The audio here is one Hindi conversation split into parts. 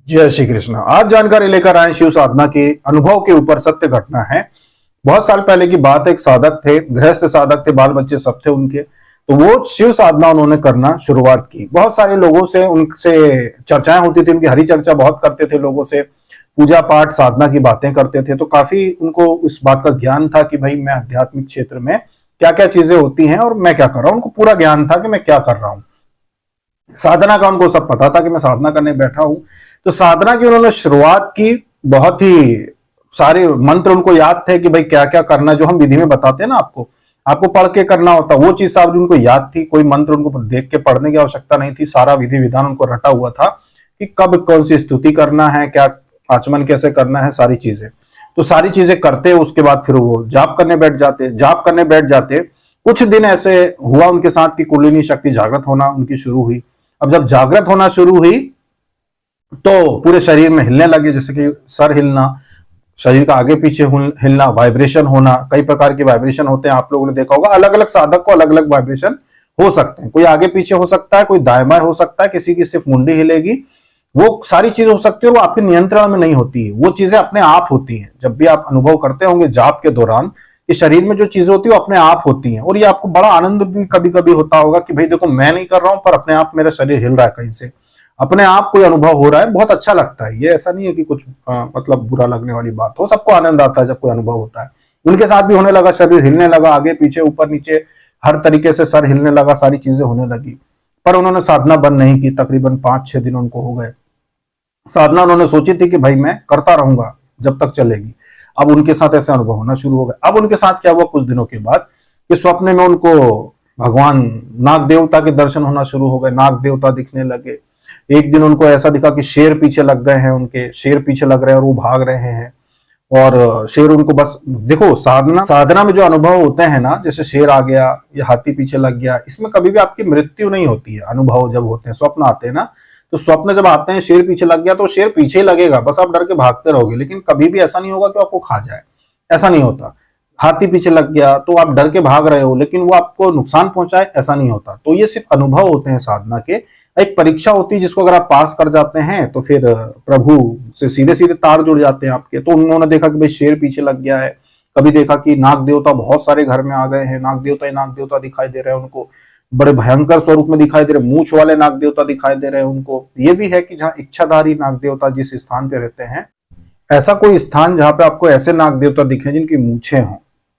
जय श्री कृष्ण। आज जानकारी लेकर आए शिव साधना के अनुभव के ऊपर। सत्य घटना है। बहुत साल पहले की बात है। एक साधक थे, गृहस्थ साधक थे, बाल बच्चे सब थे उनके। तो वो शिव साधना उन्होंने करना शुरुआत की। बहुत सारे लोगों से उनसे चर्चाएं होती थी, उनकी हरी चर्चा बहुत करते थे, लोगों से पूजा पाठ साधना की बातें करते थे। तो काफी उनको इस बात का ज्ञान था कि भाई मैं आध्यात्मिक क्षेत्र में क्या क्या चीजें होती हैं और मैं क्या कर रहा हूं। उनको पूरा ज्ञान था कि मैं क्या कर रहा हूं। साधना का उनको सब पता था कि मैं साधना करने बैठा हूं। तो साधना की उन्होंने शुरुआत की। बहुत ही सारे मंत्र उनको याद थे कि भाई क्या क्या करना, जो हम विधि में बताते हैं ना, आपको आपको पढ़ के करना होता, वो चीज सारी उनको याद थी। कोई मंत्र उनको देख के पढ़ने की आवश्यकता नहीं थी। सारा विधि विधान उनको रटा हुआ था कि कब कौन सी स्तुति करना है, क्या आचमन कैसे करना है, सारी चीजें। तो सारी चीजें करते, उसके बाद फिर वो जाप करने बैठ जाते। जाप करने बैठ जाते। कुछ दिन ऐसे हुआ उनके साथ कि कुंडलिनी शक्ति जागृत होना उनकी शुरू हुई। अब जब जागृत होना शुरू हुई तो पूरे शरीर में हिलने लगे, जैसे कि सर हिलना, शरीर का आगे पीछे हिलना, वाइब्रेशन होना। कई प्रकार के वाइब्रेशन होते हैं, आप लोगों ने देखा होगा। अलग अलग साधक को अलग अलग वाइब्रेशन हो सकते हैं। कोई आगे पीछे हो सकता है, कोई दाएं बाएं हो सकता है, किसी की सिर्फ मुंडी हिलेगी। वो सारी चीजें हो सकती है और वो आपके नियंत्रण में नहीं होती है। वो चीजें अपने आप होती हैं। जब भी आप अनुभव करते होंगे जाप के दौरान, कि शरीर में जो चीजें होती है वो अपने आप होती हैं। और ये आपको बड़ा आनंद भी कभी कभी होता होगा कि भाई देखो, मैं नहीं कर रहा हूं पर अपने आप मेरा शरीर हिल रहा है, कहीं से अपने आप कोई अनुभव हो रहा है। बहुत अच्छा लगता है। ये ऐसा नहीं है कि कुछ मतलब बुरा लगने वाली बात हो। सबको आनंद आता है जब कोई अनुभव होता है। उनके साथ भी होने लगा, शरीर हिलने लगा, आगे पीछे ऊपर नीचे हर तरीके से सर हिलने लगा, सारी चीजें होने लगी। पर उन्होंने साधना बंद नहीं की। तकरीबन 5-6 दिन उनको हो गए। साधना उन्होंने सोची थी कि भाई मैं करता रहूंगा जब तक चलेगी। अब उनके साथ ऐसे अनुभव होना शुरू हो गए। अब उनके साथ क्या हुआ कुछ दिनों के बाद, कि स्वप्न में उनको भगवान नाग देवता के दर्शन होना शुरू हो गए। नाग देवता दिखने लगे। एक दिन उनको ऐसा दिखा कि शेर पीछे लग गए हैं, उनके शेर पीछे लग रहे हैं और वो भाग रहे हैं। और शेर उनको बस देखो, साधना साधना में जो अनुभव होते हैं ना, जैसे शेर आ गया या हाथी पीछे लग गया, इसमें कभी भी आपकी मृत्यु नहीं होती है। अनुभव जब होते हैं, स्वप्न आते हैं ना, तो स्वप्न जब आते हैं शेर पीछे लग गया तो शेर पीछे ही लगेगा, बस आप डर के भागते रहोगे। लेकिन कभी भी ऐसा नहीं होगा कि आपको खा जाए, ऐसा नहीं होता। हाथी पीछे लग गया तो आप डर के भाग रहे हो, लेकिन वो आपको नुकसान पहुंचाए, ऐसा नहीं होता। तो ये सिर्फ अनुभव होते हैं साधना के। एक परीक्षा होती है जिसको अगर आप पास कर जाते हैं तो फिर प्रभु से सीधे सीधे तार जुड़ जाते हैं आपके। तो उन्होंने देखा कि भाई शेर पीछे लग गया है। कभी देखा कि नाग देवता बहुत सारे घर में आ गए हैं। नाग देवता ही नाग देवता दिखाई दे रहे हैं उनको, बड़े भयंकर स्वरूप में दिखाई दे रहे, मूछ वाले नाग देवता दिखाई दे रहे हैं उनको। ये भी है कि जहाँ इच्छाधारी नाग देवता जिस स्थान पे रहते हैं, ऐसा कोई स्थान जहां पे आपको ऐसे नाग देवता दिखे जिनकी मूछें हों।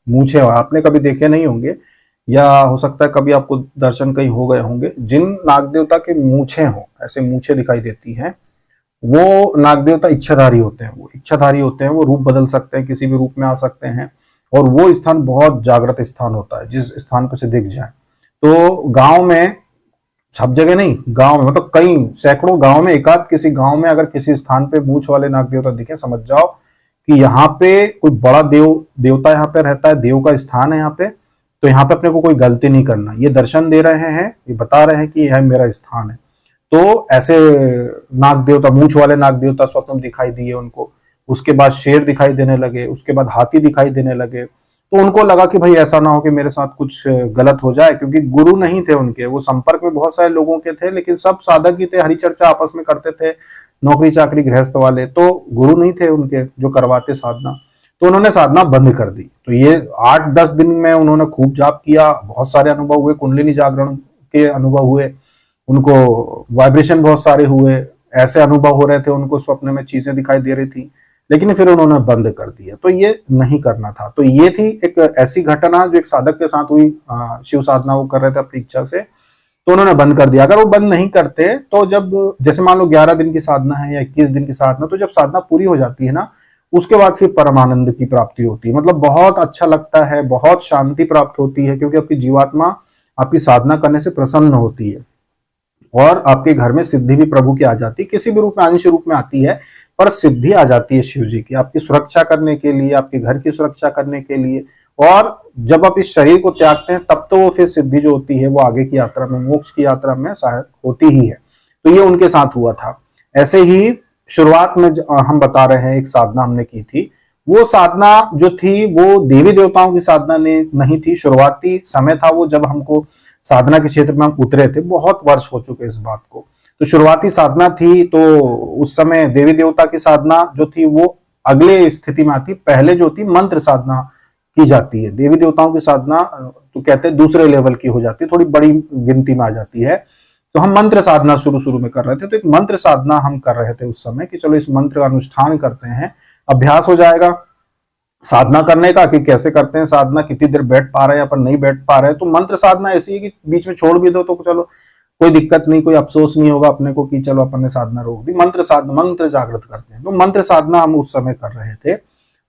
मूछें हो, आपने कभी देखे नहीं होंगे, या हो सकता है कभी आपको दर्शन कहीं हो गए होंगे। जिन नाग देवता के मूछें हों, ऐसे मूछें दिखाई देती हैं, वो नाग देवता इच्छाधारी होते हैं। वो इच्छाधारी होते हैं, वो रूप बदल सकते हैं, किसी भी रूप में आ सकते हैं। और वो स्थान बहुत जागृत स्थान होता है, जिस स्थान पर से दिख जाए। तो गांव में, सब जगह नहीं, गांव में मतलब कई सैकड़ों गांव में, एकाध किसी गांव में अगर किसी स्थान पे मूछ वाले नाग देवता दिखे, समझ जाओ कि यहाँ पे कोई बड़ा देवता यहाँ पे रहता है, देव का स्थान है यहाँ पे। तो यहाँ पे अपने को कोई गलती नहीं करना। ये दर्शन दे रहे हैं, ये बता रहे हैं कि यह मेरा स्थान है। तो ऐसे नाग देवता, मूछ वाले नाग देवता स्वप्न दिखाई दिए उनको। उसके बाद शेर दिखाई देने लगे, उसके बाद हाथी दिखाई देने लगे। तो उनको लगा कि भाई ऐसा ना हो कि मेरे साथ कुछ गलत हो जाए, क्योंकि गुरु नहीं थे उनके। वो संपर्क में बहुत सारे लोगों के थे, लेकिन सब साधक ही थे, हरी चर्चा आपस में करते थे, नौकरी चाकरी गृहस्थ वाले। तो गुरु नहीं थे उनके जो करवाते साधना। तो उन्होंने साधना बंद कर दी। तो ये 8-10 दिन में उन्होंने खूब जाप किया, बहुत सारे अनुभव हुए, कुंडलिनी जागरण के अनुभव हुए उनको, वाइब्रेशन बहुत सारे हुए, ऐसे अनुभव हो रहे थे उनको, स्वप्न में चीजें दिखाई दे रही थी। लेकिन फिर उन्होंने बंद कर दिया। तो ये नहीं करना था। तो ये थी एक ऐसी घटना जो एक साधक के साथ हुई। शिव साधना वो कर रहे थे अपनी इच्छा से, तो उन्होंने बंद कर दिया। अगर वो बंद नहीं करते तो जब, जैसे मान लो 11 दिन की साधना है या 21 दिन की साधना, तो जब साधना पूरी हो जाती है ना, उसके बाद फिर परमानंद की प्राप्ति होती है। मतलब बहुत अच्छा लगता है, बहुत शांति प्राप्त होती है, क्योंकि आपकी जीवात्मा आपकी साधना करने से प्रसन्न होती है। और आपके घर में सिद्धि भी प्रभु की आ जाती है, किसी भी रूप में, अंश रूप में आती है, पर सिद्धि आ जाती है शिव जी की, आपकी सुरक्षा करने के लिए, आपके घर की सुरक्षा करने के लिए। और जब आप इस शरीर को त्यागते हैं तब तो वो फिर सिद्धि जो होती है वो आगे की यात्रा में, मोक्ष की यात्रा में सहायक होती ही है। तो ये उनके साथ हुआ था। ऐसे ही शुरुआत में हम बता रहे हैं, एक साधना हमने की थी। वो साधना जो थी वो देवी देवताओं की साधना नहीं थी। शुरुआती समय था वो जब हमको साधना के क्षेत्र में हम उतरे थे। बहुत वर्ष हो चुके इस बात को। तो शुरुआती साधना थी, तो उस समय देवी देवता की साधना जो थी वो अगले स्थिति में आती। पहले जो थी मंत्र साधना की जाती है, देवी देवताओं की साधना तो कहते हैं दूसरे लेवल की हो जाती है, थोड़ी बड़ी गिनती में आ जाती है। तो हम मंत्र साधना शुरू शुरू में कर रहे थे, तो एक मंत्र साधना हम कर रहे थे उस समय कि चलो इस मंत्र का अनुष्ठान करते हैं, अभ्यास हो जाएगा साधना करने का कि कैसे करते हैं साधना, कितनी देर बैठ पा रहे हैं अपन नहीं बैठ पा रहे हैं। तो मंत्र साधना ऐसी है कि बीच में छोड़ भी दो तो चलो कोई दिक्कत नहीं, कोई अफसोस नहीं होगा अपने को कि चलो अपन ने साधना रोक दी। मंत्र साधना, मंत्र जागृत करते हैं, तो मंत्र साधना हम उस समय कर रहे थे।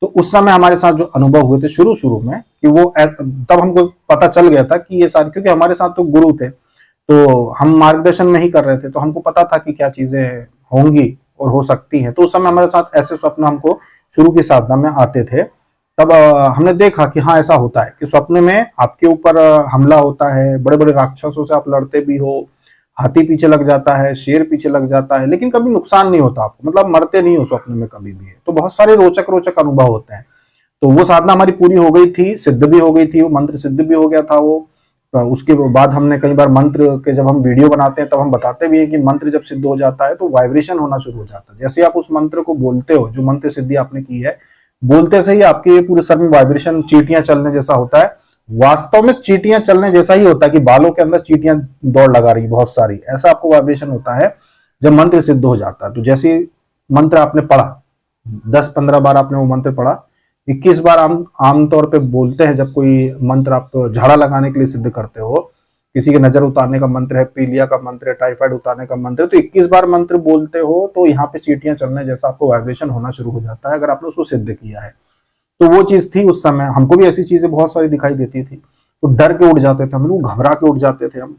तो उस समय हमारे साथ जो अनुभव हुए थे शुरू शुरू में कि वो तब हमको पता चल गया था कि ये सारे, क्योंकि हमारे साथ तो गुरु थे, तो हम मार्गदर्शन नहीं कर रहे थे, तो हमको पता था कि क्या चीजें होंगी और हो सकती हैं। तो उस समय हमारे साथ ऐसे स्वप्न हमको शुरू की साधना में आते थे। तब हमने देखा कि हाँ ऐसा होता है कि स्वप्न में आपके ऊपर हमला होता है, बड़े बड़े राक्षसों से आप लड़ते भी हो, हाथी पीछे लग जाता है, शेर पीछे लग जाता है, लेकिन कभी नुकसान नहीं होता आपको, मतलब मरते नहीं हो स्वप्न में कभी भी। तो बहुत सारे रोचक रोचक अनुभव होते हैं। तो वो साधना हमारी पूरी हो गई थी, सिद्ध भी हो गई थी, वो मंत्र सिद्ध भी हो गया था वो। उसके बाद हमने कई बार मंत्र के जब हम वीडियो बनाते हैं तब हम बताते भी हैं कि मंत्र जब सिद्ध हो जाता है तो वाइब्रेशन होना शुरू हो जाता है। जैसे आप उस मंत्र को बोलते हो, जो मंत्र सिद्धि आपने की है, बोलते से ही आपके पूरे सर में वाइब्रेशन, चींटियां चलने जैसा होता है। वास्तव में चींटियां चलने जैसा ही होता है कि बालों के अंदर चींटियां दौड़ लगा रही बहुत सारी, ऐसा आपको वाइब्रेशन होता है जब मंत्र सिद्ध हो जाता है। तो जैसे मंत्र आपने पढ़ा, 10-15 बार आपने वो मंत्र पढ़ा, 21 बार आमतौर पे बोलते हैं जब कोई मंत्र आप झाड़ा लगाने के लिए सिद्ध करते हो, किसी की नजर उतारने का मंत्र है, पीलिया का मंत्र है, टाइफाइड उतारने का मंत्र है, तो 21 बार मंत्र बोलते हो तो यहाँ पे चींटियां चलने जैसा आपको वाइब्रेशन होना शुरू हो जाता है, अगर आपने उसको सिद्ध किया है। तो वो चीज थी उस समय, हमको भी ऐसी चीजें बहुत सारी दिखाई देती थी, तो डर के उठ जाते थे हम लोग, घबरा के उठ जाते थे हम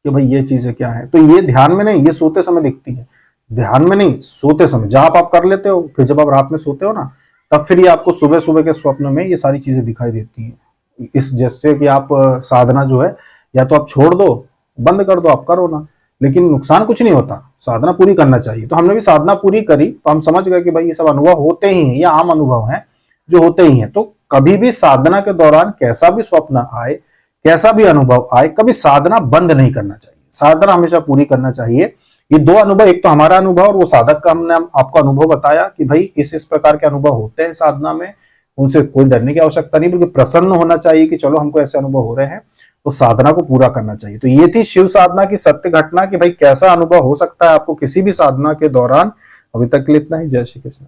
कि भाई ये चीजें क्या है। तो ये ध्यान में नहीं, ये सोते समय दिखती है, ध्यान में नहीं, सोते समय जहां आप कर लेते हो, फिर जब आप रात में सोते हो ना, तब फिर ये आपको सुबह सुबह के स्वप्न में ये सारी चीजें दिखाई देती हैं। इस जैसे कि आप साधना जो है या तो आप छोड़ दो, बंद कर दो, आप करो ना, लेकिन नुकसान कुछ नहीं होता, साधना पूरी करना चाहिए। तो हमने भी साधना पूरी करी, तो हम समझ गए कि भाई ये सब अनुभव होते ही हैं, ये आम अनुभव हैं जो होते ही हैं। तो कभी भी साधना के दौरान कैसा भी स्वप्न आए, कैसा भी अनुभव आए, कभी साधना बंद नहीं करना चाहिए, साधना हमेशा पूरी करना चाहिए। ये दो अनुभव, एक तो हमारा अनुभव और वो साधक का हमने आपको अनुभव बताया कि भाई इस प्रकार के अनुभव होते हैं साधना में, उनसे कोई डरने की आवश्यकता नहीं, बल्कि प्रसन्न होना चाहिए कि चलो हमको ऐसे अनुभव हो रहे हैं, तो साधना को पूरा करना चाहिए। तो ये थी शिव साधना की सत्य घटना कि भाई कैसा अनुभव हो सकता है आपको किसी भी साधना के दौरान। अभी तक के लिए इतना ही। जय श्री कृष्ण।